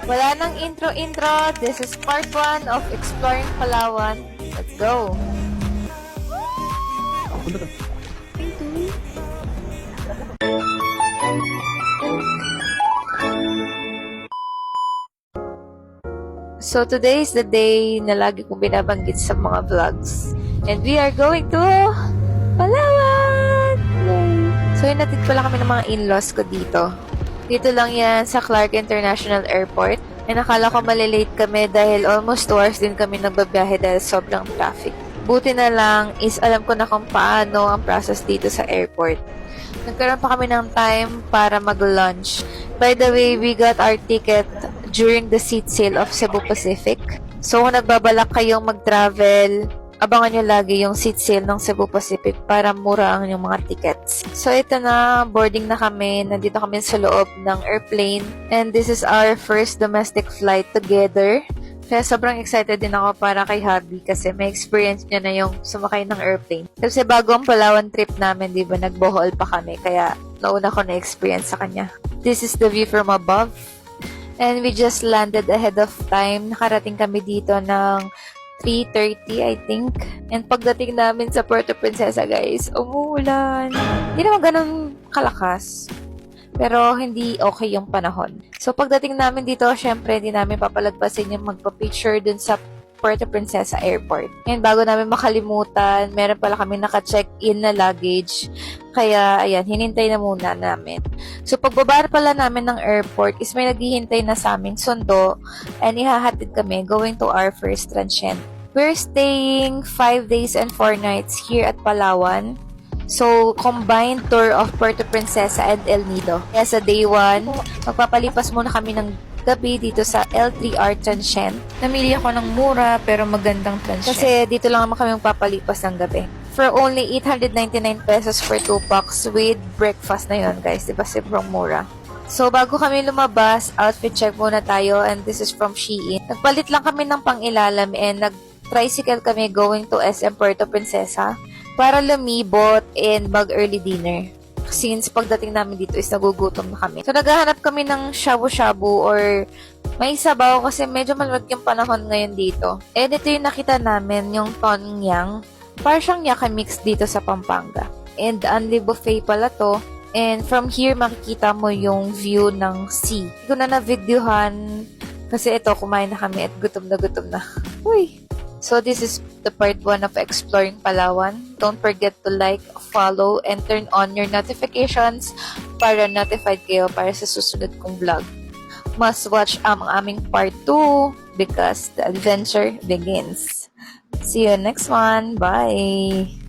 Wala nang intro-intro. This is part 1 of Exploring Palawan. Let's go! So today is the day na lagi kong binabanggit sa mga vlogs. And we are going to Palawan! Yay! So hinatid pala kami ng mga in-laws ko dito. Dito lang yan sa Clark International Airport. And nakala ko malilate kami dahil almost 2 hours din kami nagbabiyahe dahil sobrang traffic. Buti na lang is alam ko na kung paano ang process dito sa airport. Nagkaroon pa kami ng time para mag-lunch. By the way, we got our ticket during the seat sale of Cebu Pacific. So kung nagbabalak kayong mag-travel, abangan nyo lagi yung seat sale ng Cebu Pacific para mura ang yung mga tickets. So ito na, boarding na kami. Nandito kami sa loob ng airplane. And this is our first domestic flight together. Kaya sobrang excited din ako para kay Hubby kasi may experience niya na yung sumakay ng airplane. Kasi bago ang Palawan trip namin, di ba, nag-Bohol pa kami. Kaya nauna ko na-experience sa kanya. This is the view from above. And we just landed ahead of time. Nakarating kami dito ng 3:30, I think. And pagdating namin sa Puerto Princesa, guys, umuulan. Hindi naman ganun kalakas. Pero hindi okay yung panahon. So pagdating namin dito, syempre, hindi namin papalagpasin yung magpa-picture dun sa Puerto Princesa Airport. And bago namin makalimutan, meron pala kami naka-check-in na luggage. Kaya, ayan, hinintay na muna namin. So, pagbaba pala namin ng airport is may naghihintay na sa aming sundo and ihahatid kami going to our first transient. We're staying 5 days and 4 nights here at Palawan. So, combined tour of Puerto Princesa and El Nido. Kaya sa day 1, magpapalipas muna kami ng gabi dito sa L3R Transient. Namili ako ng mura pero magandang transient. Kasi dito lang naman kami magpapalipas ng gabi. For only 899 pesos for 2 packs with breakfast na yun, guys. Diba? Sobrang mura. So, bago kami lumabas, outfit check muna tayo and this is from Shein. Nagpalit lang kami ng pangilalam and nag-tricycle kami going to SM Puerto Princesa para lumibot and mag-early dinner. Since pagdating namin dito is nagugutom na kami. So, naghahanap kami ng shabu-shabu or may sabaw kasi medyo malamig yung panahon ngayon dito. And ito yung nakita namin, yung Tonyang. Parang siyang yaka mix dito sa Pampanga. And Unli Buffet pala to. And from here, makikita mo yung view ng sea. Hindi ko na na-videohan kasi ito, kumain na kami at gutom na. Uy! So this is the part 1 of Exploring Palawan. Don't forget to like, follow, and turn on your notifications para notified kayo para sa susunod kong vlog. Must watch ang aming part 2 because the adventure begins. See you next one. Bye!